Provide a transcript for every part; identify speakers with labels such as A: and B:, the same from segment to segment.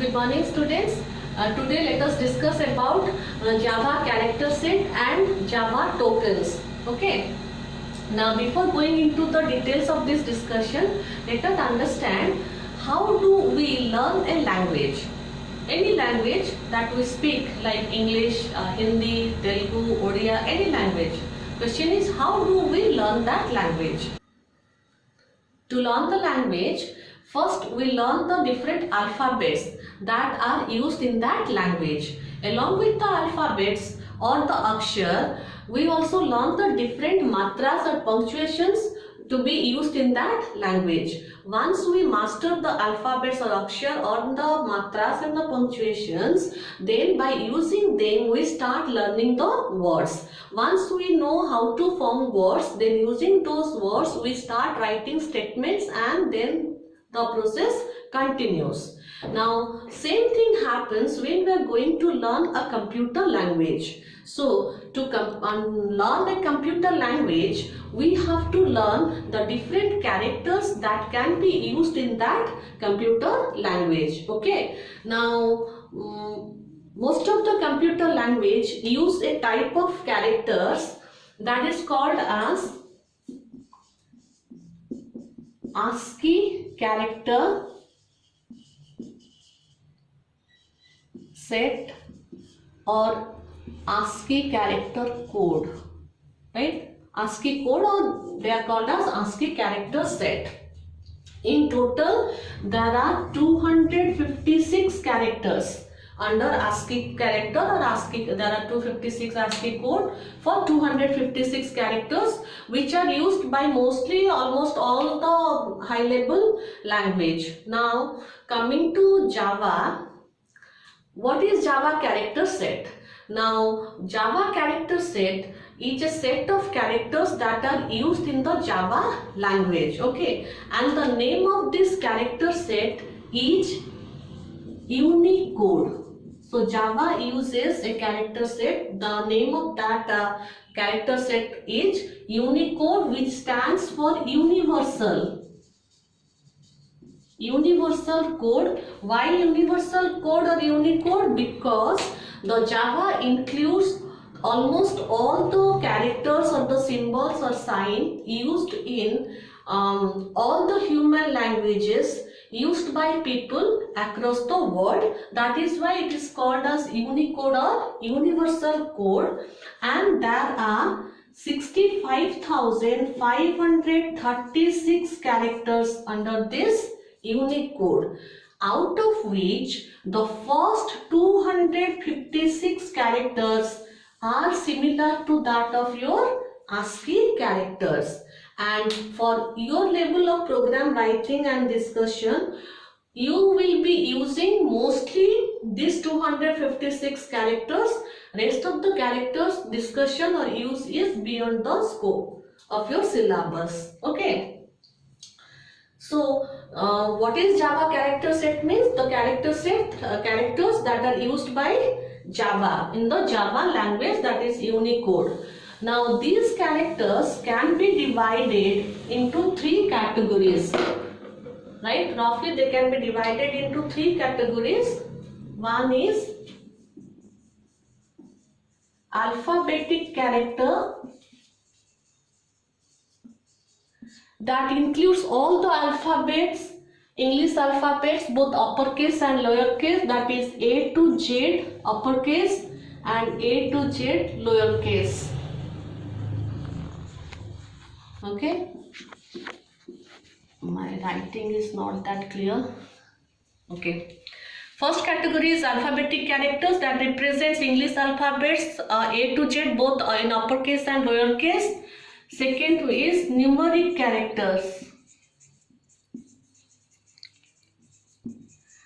A: Good morning, students. Today let us discuss about Java character set and Java tokens. Okay. Now before going into the details of this discussion, let us understand how do we learn a language. Any language that we speak, like English, Hindi, Telugu, Odia, any language. Question is, how do we learn that language? To learn the language, first we learn the different alphabets that are used in that language. Along with the alphabets or the akshar, we also learn the different matras or punctuations to be used in that language. Once we master the alphabets or akshar or the matras and the punctuations, then by using them we start learning the words. Once we know how to form words, then using those words we start writing statements and then the process continues. Now same thing happens when we are going to learn a computer language. So to learn a computer language, we have to learn the different characters that can be used in that computer language. Okay. Now most of the computer language use a type of characters that is called as ASCII character set or ASCII character code, right? ASCII code, or they are called as ASCII character set. In total, there are 256 characters under ASCII character or ASCII. There are 256 ASCII code for 256 characters, which are used by mostly almost all the high level language. Now coming to Java, what is Java character set? Now Java character set is a set of characters that are used in the Java language. Okay, and the name of this character set is Unicode. So Java uses a character set. The name of that character set is Unicode, which stands for universal. Universal code. Why universal code or Unicode? Because the Java includes almost all the characters or the symbols or sign used in all the human languages used by people across the world. That is why it is called as Unicode or universal code, and there are 65,536 characters under this Unicode, out of which the first 256 characters are similar to that of your ASCII characters. And for your level of program writing and discussion, you will be using mostly these 256 characters. Rest of the characters discussion or use is beyond the scope of your syllabus. Okay. So what is Java character set means? The character set characters that are used by Java in the Java language, that is Unicode. Now these characters can be divided into three categories, right? Roughly they can be divided into three categories. One is alphabetic character, that includes all the alphabets, English alphabets, both uppercase and lowercase, that is A to Z uppercase and A to Z lowercase. Okay, my writing is not that clear. Okay, first category is alphabetic characters that represents English alphabets A to Z both in uppercase and lowercase. Second is numeric characters,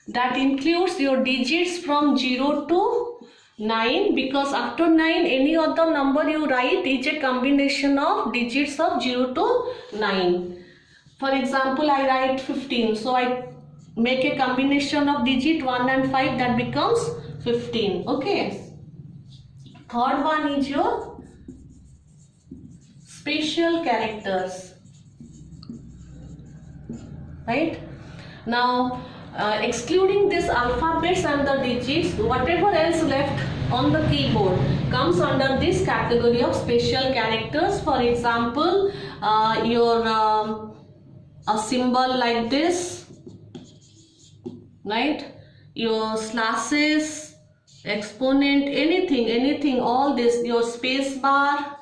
A: that includes your digits from 0 to 9, because after 9 any other number you write is a combination of digits of 0 to 9. For example, I write 15, so I make a combination of digit 1 and 5, that becomes 15. Okay. Third one is your special characters, right? Now excluding these alphabets and the digits, whatever else left on the keyboard comes under this category of special characters. For example, your a symbol like this, right? Your slashes, exponent, anything, all this, your space bar,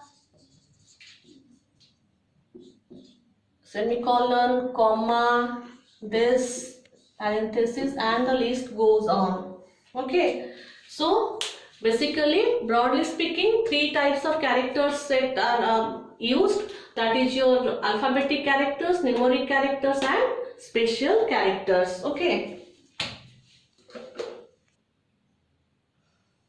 A: semicolon, comma, this, parenthesis, and the list goes on. Okay, so basically, broadly speaking, three types of characters set are used. That is your alphabetic characters, numeric characters, and special characters. Okay.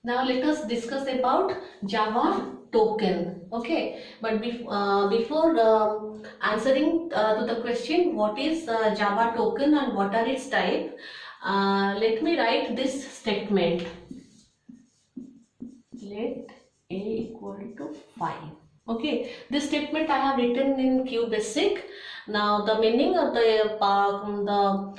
A: Now let us discuss about Java token. Okay, but before answering to the question what is Java token and what are its type, let me write this statement. Let a equal to 5. Okay, this statement I have written in QBasic. Now the meaning of the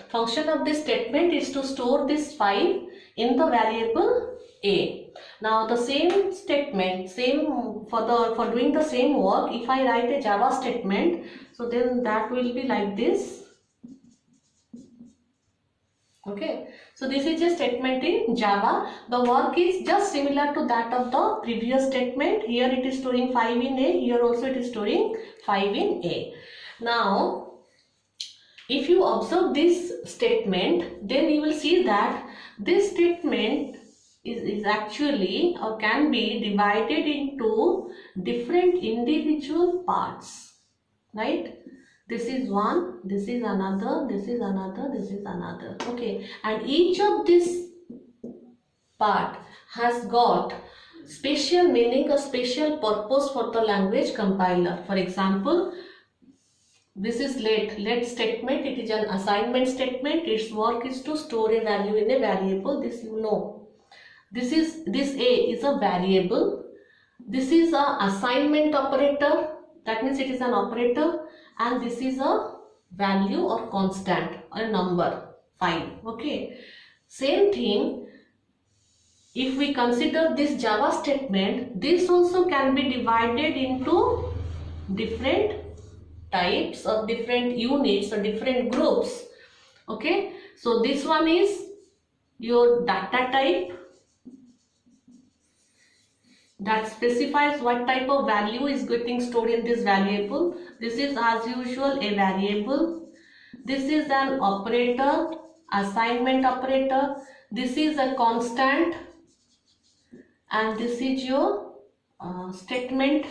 A: function of this statement is to store this 5 in the variable a. Now the same statement, for doing the same work, if I write a Java statement, so then that will be like this. Okay, so this is a statement in Java. The work is just similar to that of the previous statement. Here it is storing 5 in A, here also it is storing 5 in A. Now, if you observe this statement, then you will see that this statement is actually or can be divided into different individual parts, right? This is one, this is another, this is another, this is another. Okay, and each of this part has got special meaning, a special purpose for the language compiler. For example, this is let statement. It is an assignment statement. Its work is to store a value in a variable. This you know. This A is a variable. This is a assignment operator. That means it is an operator. And this is a value or constant or a number 5. Okay, same thing. If we consider this Java statement, this also can be divided into different types or different units or different groups. Okay, so this one is your data type, that specifies what type of value is getting stored in this variable. This is as usual a variable. This is an operator, assignment operator. This is a constant, and this is your statement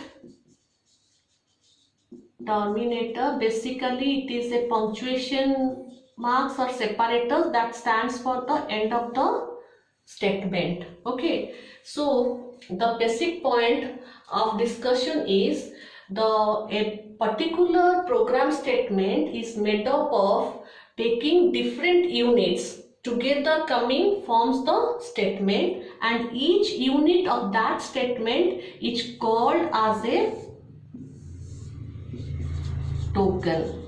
A: terminator. Basically it is a punctuation marks or separators that stands for the end of the statement. Okay, so the basic point of discussion is a particular program statement is made up of taking different units together coming forms the statement, and each unit of that statement is called as a token.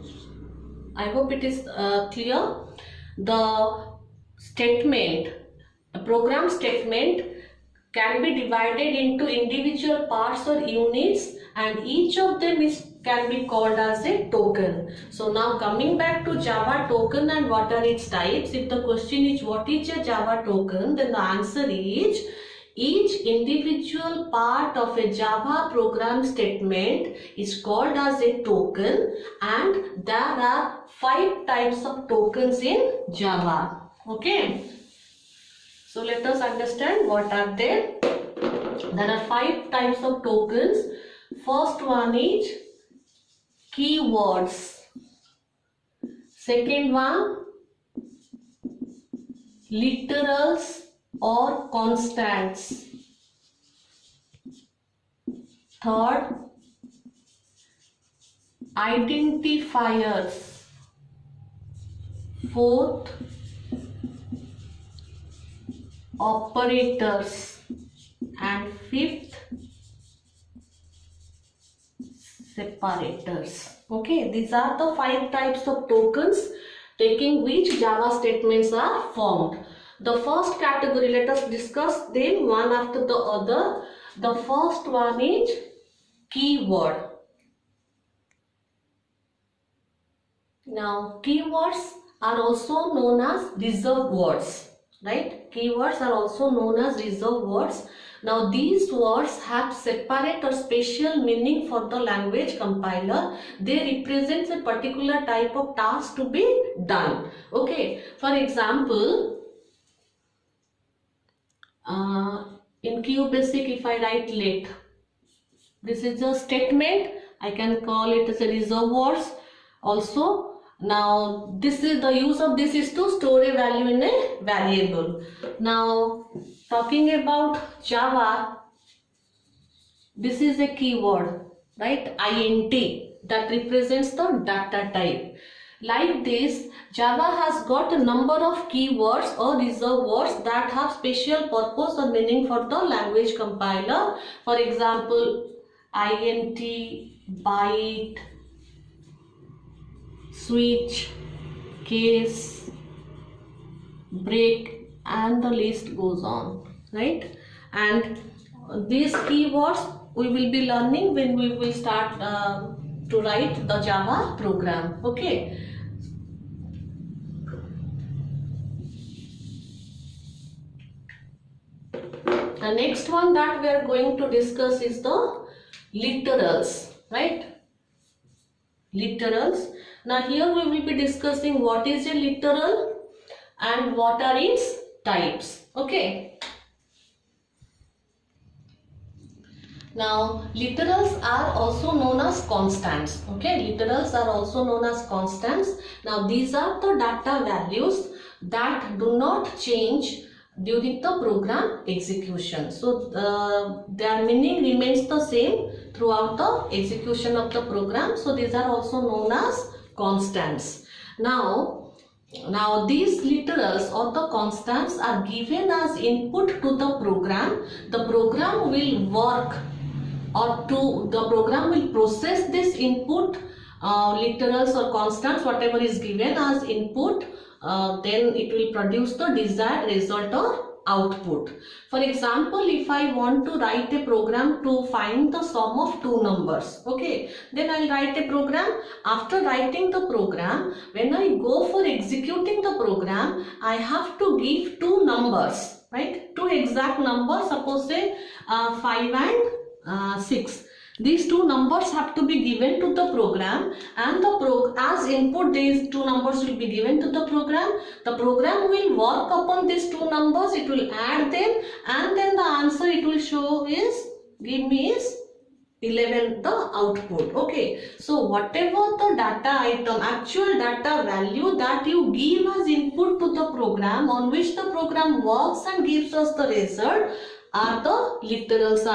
A: I hope it is clear. The statement, a program statement, can be divided into individual parts or units, and each of them can be called as a token. So now coming back to Java token and what are its types. If the question is what is a Java token, then the answer is each individual part of a Java program statement is called as a token, and there are 5 types of tokens in Java. Okay, so let us understand what are they. There are 5 types of tokens. First one is keywords. Second one, literals or constants. Third, identifiers. Fourth, operators. And fifth, separators. Okay, these are the 5 types of tokens taking which Java statements are formed. The first category, let us discuss them one after the other. The first one is keyword. Now, keywords are also known as reserved words, right? Keywords are also known as reserved words. Now, these words have separate or special meaning for the language compiler. They represent a particular type of task to be done. Okay, for example, in QBasic, if I write let, this is a statement. I can call it as a reserved words also. Now, this is the use of this is to store a value in a variable. Now, talking about Java, this is a keyword, right? int, that represents the data type. Like this, Java has got a number of keywords or reserved words that have special purpose or meaning for the language compiler. For example, int, byte, switch, case, break, and the list goes on, right? And these keywords we will be learning when we will start to write the Java program. Okay. The next one that we are going to discuss is the literals, right? Literals. Now here we will be discussing what is a literal and what are its types. Okay. Now literals are also known as constants. Okay, literals are also known as constants. Now these are the data values that do not change during the program execution. So their meaning remains the same throughout the execution of the program. So these are also known as constants. Now these literals or the constants are given as input to the program. The program will work the program will process this input, literals or constants, whatever is given as input, then it will produce the desired result or output. For example, if I want to write a program to find the sum of two numbers, okay, then I'll write a program. After writing the program, when I go for executing the program, I have to give two numbers, right? Two exact numbers, suppose say 5 and 6. These two numbers have to be given to the program, and as input these two numbers will be given to the program. The program will work upon these two numbers, it will add them, and then the answer it will show is, give me is 11, the output. Okay, so whatever the data item, actual data value that you give as input to the program, on which the program works and gives us the result, are the literals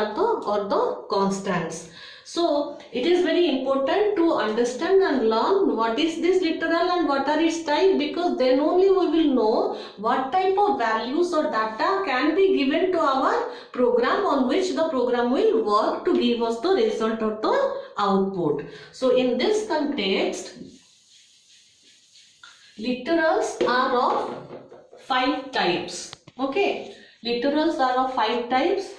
A: or the constants. So it is very important to understand and learn what is this literal and what are its type, because then only we will know what type of values or data can be given to our program, on which the program will work to give us the result or the output. So in this context, literals are of 5 types. Okay. Literals are of 5 types,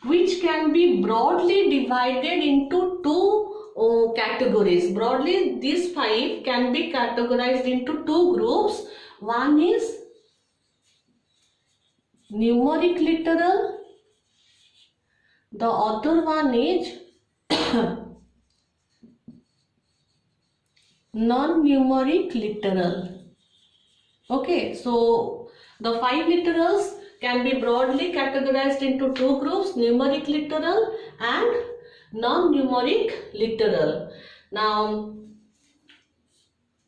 A: which can be broadly divided into 2 categories. Broadly, these 5 can be categorized into 2 groups. One is numeric literal. The other one is non-numeric literal. Okay, so the 5 literals can be broadly categorized into 2 groups, numeric literal and non-numeric literal. Now,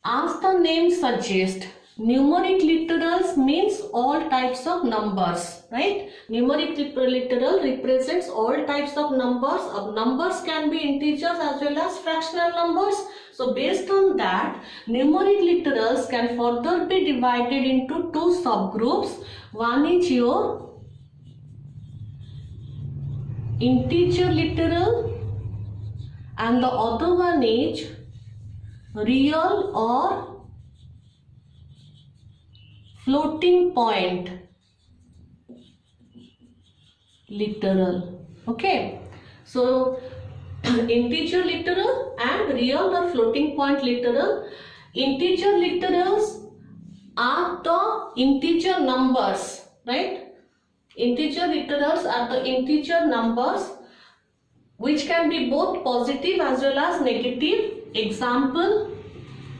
A: as the name suggests, numeric literals means all types of numbers, right? Numeric literal represents all types of numbers. Numbers can be integers as well as fractional numbers. So based on that, numeric literals can further be divided into 2 subgroups. One is your integer literal and the other one is real or floating point literal. Okay, so integer literal and real or floating point literal. Integer literals are the integer numbers, right? Integer literals are the integer numbers which can be both positive as well as negative. Example,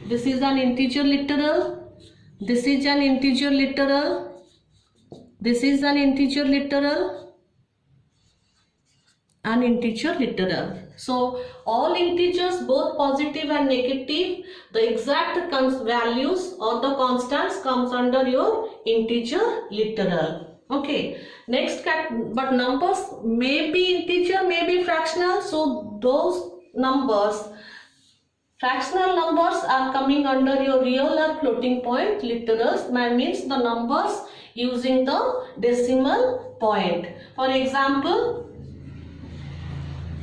A: this is an integer literal, this is an integer literal, this is an integer literal, an integer literal. So all integers, both positive and negative, the exact values or the constants comes under your integer literal. Okay, next but numbers may be integer, may be fractional. So those numbers, fractional numbers, are coming under your real or floating point literals. That means the numbers using the decimal point. For example,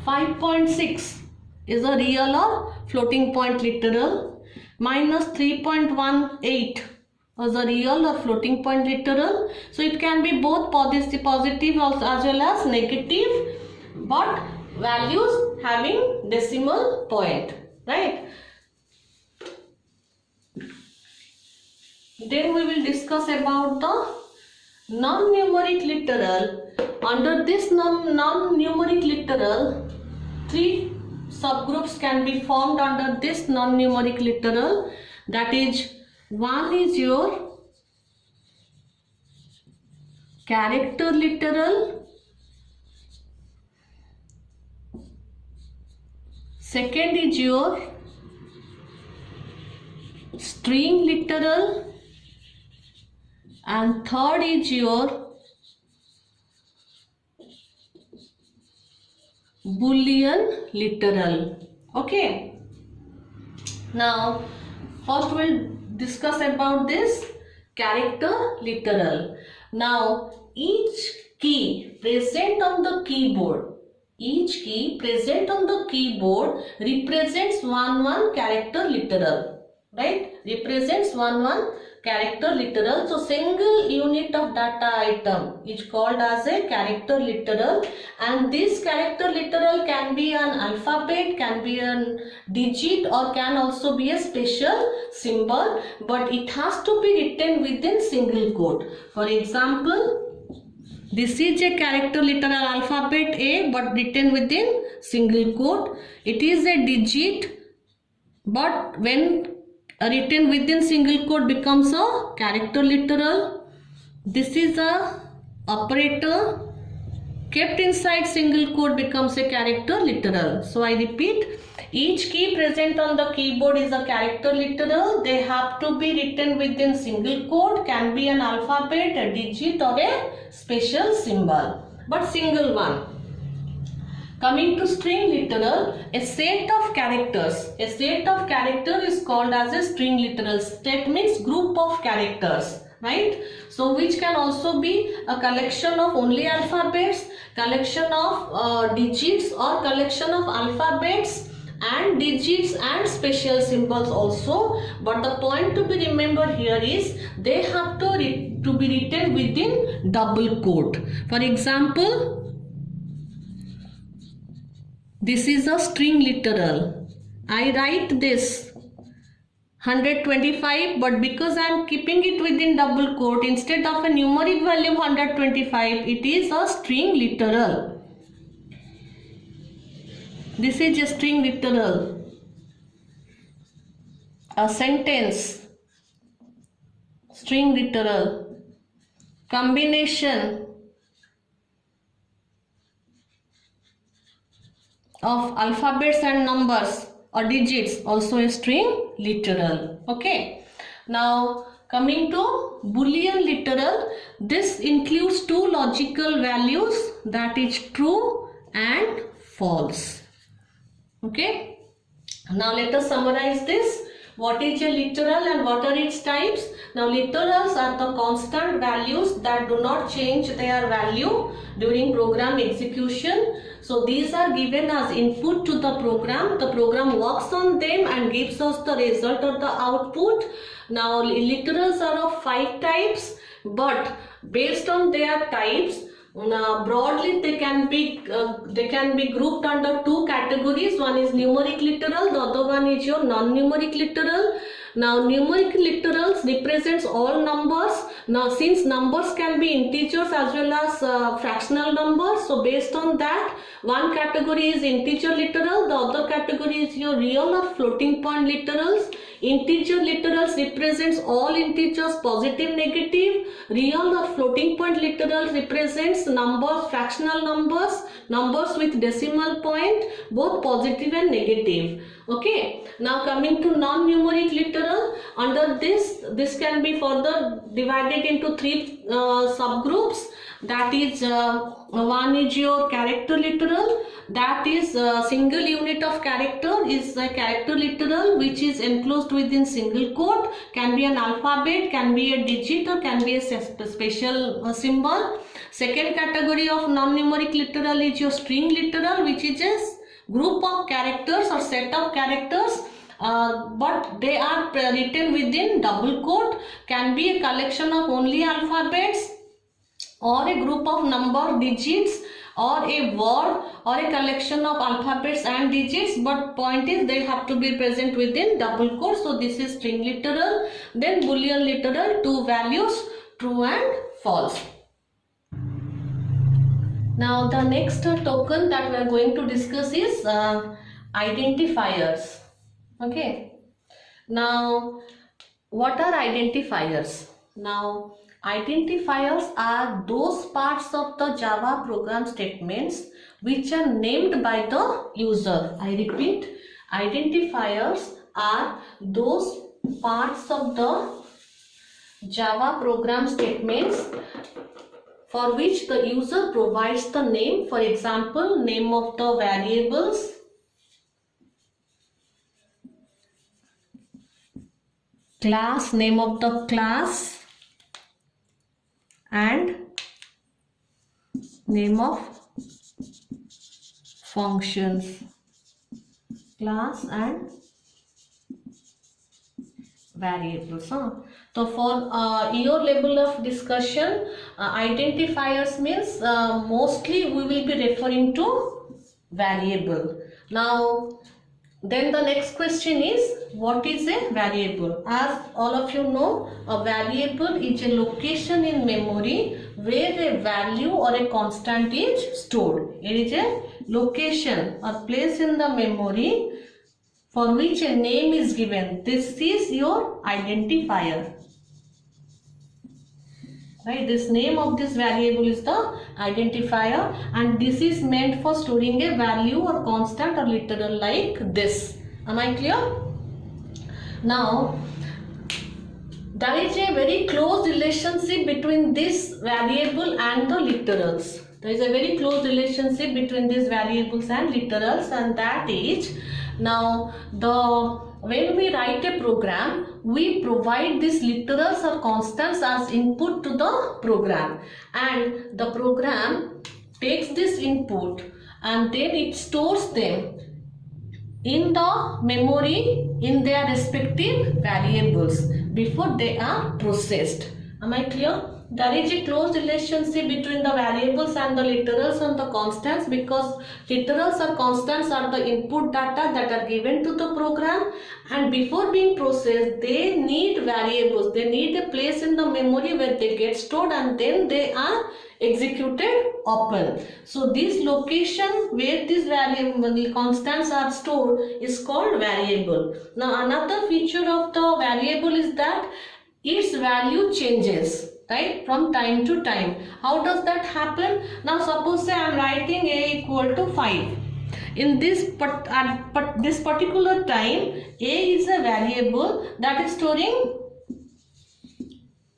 A: 5.6 is a real or floating point literal. Minus 3.18 is a real or floating point literal. So it can be both positive as well as negative, but values having decimal point, right? Then we will discuss about the non-numeric literal. Under this non-numeric literal, three subgroups can be formed under this non-numeric literal. That is, one is your character literal, second is your string literal, and third is your Boolean literal. Okay, now first we'll discuss about this character literal. Now each key present on the keyboard, represents one character literal, right? Represents one character literal. So single unit of data item is called as a character literal, and this character literal can be an alphabet, can be a digit, or can also be a special symbol, but it has to be written within single quote. For example, this is a character literal alphabet A, but written within single quote. It is a digit, but when written within single quote becomes a character literal. This is a operator, kept inside single quote becomes a character literal. So I repeat, each key present on the keyboard is a character literal. They have to be written within single quote, can be an alphabet, a digit, or a special symbol, but single one. Coming to string literal, a set of characters. A set of characters is called as a string literal. That means group of characters, right? So which can also be a collection of only alphabets, collection of digits, or collection of alphabets and digits and special symbols also. But the point to be remembered here is they have to be written within double quote. For example, this is a string literal. I write this 125, but because I am keeping it within double quote, instead of a numeric value 125, it is a string literal. This is a string literal. A sentence, string literal. Combination of alphabets and numbers or digits, also a string literal. Okay, now coming to Boolean literal, this includes two logical values, that is true and false. Okay, now let us summarize this. What is a literal and what are its types? Now literals are the constant values that do not change their value during program execution. So these are given as input to the program. The program works on them and gives us the result or the output. Now literals are of 5 types, but based on their types, broadly they can be grouped under 2 categories. One is numeric literal, the other one is your non-numeric literal. Now numeric literals represents all numbers. Now since numbers can be integers as well as fractional numbers, so based on that, one category is integer literal, the other category is your real or floating point literals. Integer literals represents all integers, positive, negative. Real or floating point literals represents numbers, fractional numbers, numbers with decimal point, both positive and negative. Okay, now coming to non-numeric literal, under this can be further divided into 3 subgroups. That is, one is your character literal, that is single unit of character is a character literal which is enclosed within single quote, can be an alphabet, can be a digit, or can be a special symbol. Second category of non-numeric literal is your string literal, which is a group of characters or set of characters, but they are written within double quote, can be a collection of only alphabets or a group of number digits or a word or a collection of alphabets and digits, but point is they have to be present within double quote. So this is string literal. Then boolean literal, 2 values, true and false. Now the next token that we are going to discuss is identifiers. Okay, now what are identifiers? Now identifiers are those parts of the Java program statements which are named by the user. I repeat, identifiers are those parts of the Java program statements for which the user provides the name. For example, name of the variables, class, name of the class, and name of functions, class and variables. So for your level of discussion, identifiers means mostly we will be referring to variable. Now then the next question is, what is a variable? As all of you know, a variable is a location in memory where a value or a constant is stored. It is a location or place in the memory for which a name is given. This is your identifier. Right, this name of this variable is the identifier, and this is meant for storing a value or constant or literal like this. Am I clear? Now there is a very close relationship between this variable and the literals. There is a very close relationship between these variables and literals, and that is, now when we write a program, we provide these literals or constants as input to the program, and the program takes this input and then it stores them in the memory in their respective variables before they are processed. Am I clear? There is a close relationship between the variables and the literals and the constants, because literals or constants are the input data that are given to the program, and before being processed they need variables, they need a place in the memory where they get stored and then they are executed upon. So this location where these variable constants are stored is called variable. Now another feature of the variable is that its value changes, right, from time to time. How does that happen? Now suppose say I am writing a equal to 5. In this this particular time, a is a variable that is storing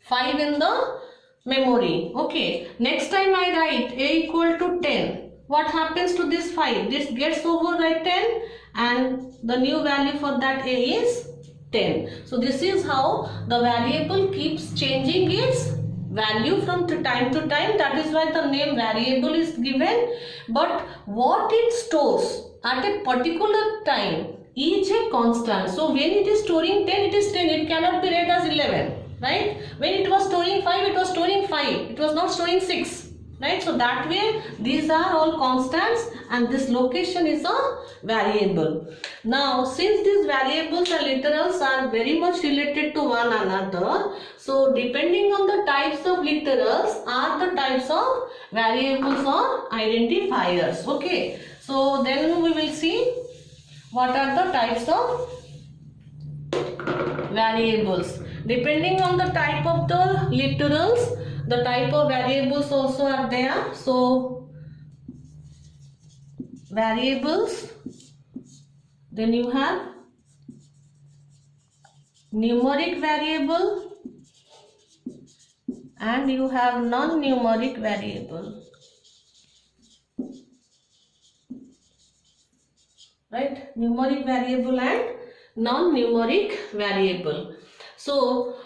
A: 5 in the memory. Okay, next time I write a equal to 10. What happens to this 5? This gets overwritten and the new value for that a is 10. So this is how the variable keeps changing its value from time to time. That is why the name variable is given. But what it stores at a particular time is a constant. So when it is storing 10, it is 10. It cannot be read as 11. Right? When it was storing 5, it was storing 5. It was not storing 6. Right? So that way these are all constants and this location is a variable. Now since these variables and literals are very much related to one another, so depending on the types of literals are the types of variables or identifiers. Okay. So then we will see what are the types of variables. Depending on the type of the literals, the type of variables also are there. So variables, then you have numeric variable and you have non-numeric variable. Right? Numeric variable and non-numeric variable. So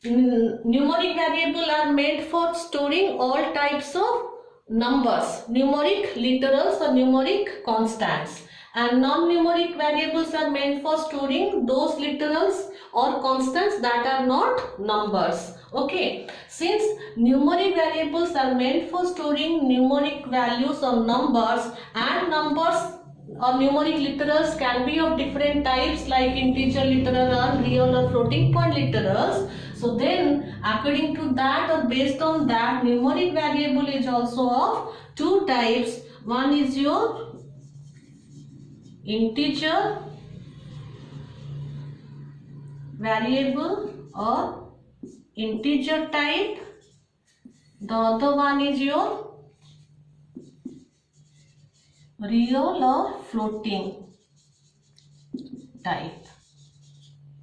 A: numeric variable are made for storing all types of numbers, numeric literals or numeric constants, and non-numeric variables are meant for storing those literals or constants that are not numbers. Okay, since numeric variables are meant for storing numeric values or numbers, and numbers or numeric literals can be of different types like integer literal or real or floating point literals. So then according to that or based on that, numeric variable is also of two types. One is your integer variable or integer type. The other one is your real or floating type.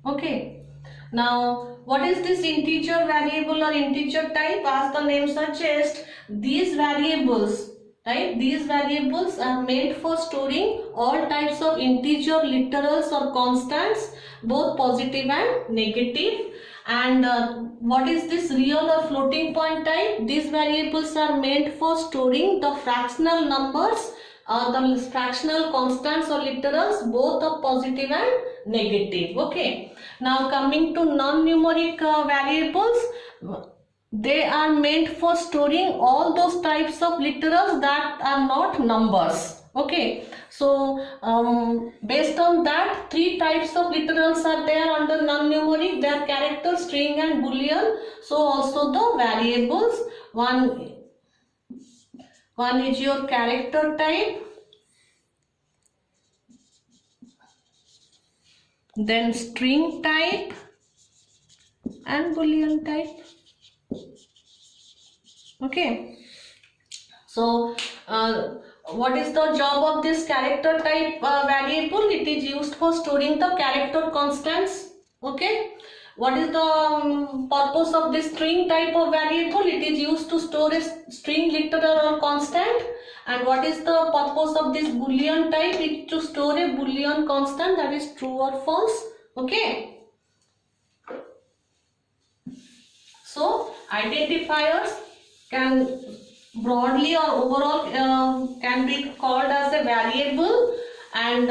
A: Okay. Now, what is this integer variable or integer type? As the name suggests, these variables, right? These variables are meant for storing all types of integer literals or constants, both positive and negative. And what is this real or floating point type? These variables are meant for storing the fractional numbers, the fractional constants or literals, both of positive and negative. Okay. Now coming to non-numeric variables, they are meant for storing all those types of literals that are not numbers. Okay. So based on that, three types of literals are there under non-numeric. They are character, string and boolean. So also the variables, one is your character type, then string type and boolean type. Okay. So what is the job of this character type variable? It is used for storing the character constants. Okay. What is the purpose of this string type of variable? It is used to store a string literal or constant. And what is the purpose of this boolean type? It is to store a boolean constant, that is true or false. Okay. So identifiers can broadly or overall can be called as a variable, and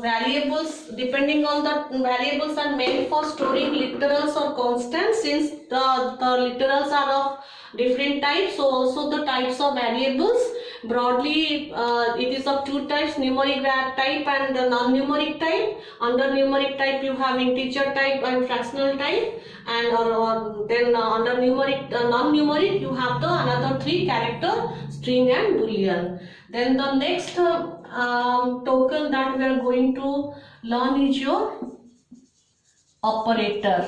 A: variables, depending on the variables, are meant for storing literals or constants. Since the literals are of different types, so also the types of variables broadly it is of two types, numeric type and the non-numeric type. Under numeric type you have integer type and fractional type, and then under numeric non-numeric you have the another three, character, string and boolean. Then the next token that we are going to learn is your operator.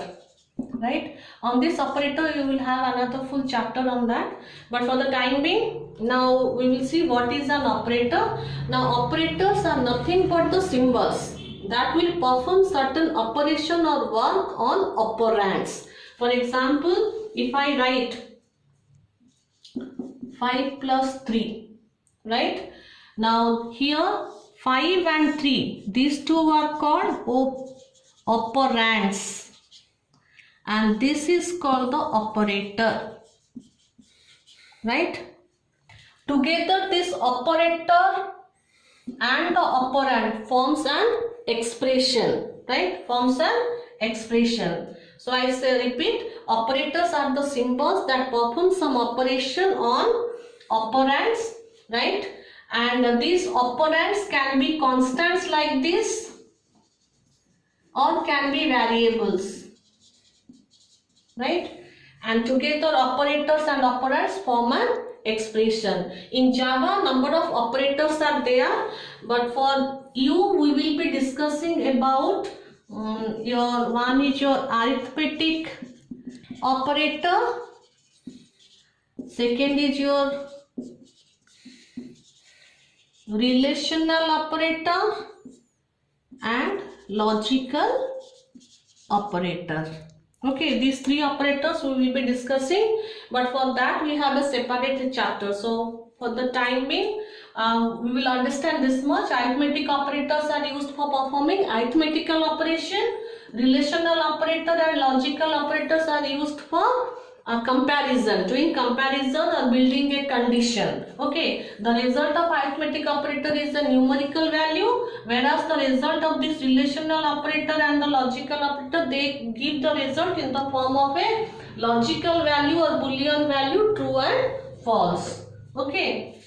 A: Right? On this operator you will have another full chapter on that, but for the time being, now we will see what is an operator. Now operators are nothing but the symbols that will perform certain operation or work on operands. For example, if I write 5 plus 3, right? Now here 5 and 3, these two are called operands, and this is called the operator, right? Together this operator and the operand forms an expression, right? Forms an expression. So I say, repeat, operators are the symbols that perform some operation on operands, right? And these operands can be constants like this or can be variables, right? And together operators and operands form an expression. In Java, number of operators are there, but for you we will be discussing about your one is your arithmetic operator, second is your relational operator, and logical operator. Okay, these three operators we will be discussing, but for that we have a separate chapter. So for the time being, we will understand this much. Arithmetic operators are used for performing arithmetical operation. Relational operator and logical operators are used for comparison, doing comparison or building a condition. Okay, the result of arithmetic operator is a numerical value, whereas the result of this relational operator and the logical operator, they give the result in the form of a logical value or boolean value, true and false. Okay,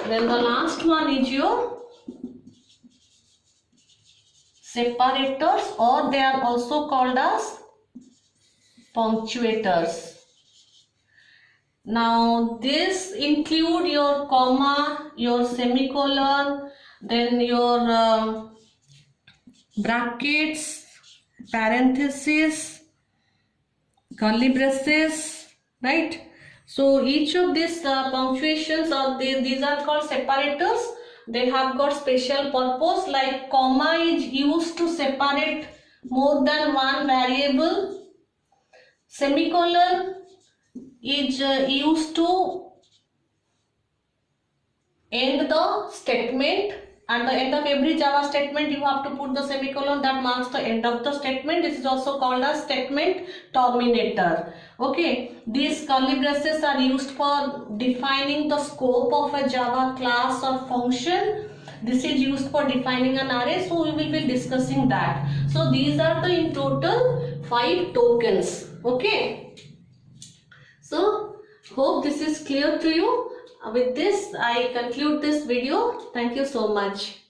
A: then the last one is your separators, or they are also called as punctuators. Now this include your comma, your semicolon, then your brackets, parentheses, curly braces, right? So each of these punctuations or these are called separators. They have got special purpose, like comma is used to separate more than one variable. Semicolon is used to end the statement. At the end of every Java statement, you have to put the semicolon that marks the end of the statement. This is also called as statement terminator. Okay, these curly braces are used for defining the scope of a Java class or function. This is used for defining an array, so we will be discussing that. So these are the in total 5 tokens. Okay, so hope this is clear to you. With this, I conclude this video. Thank you so much.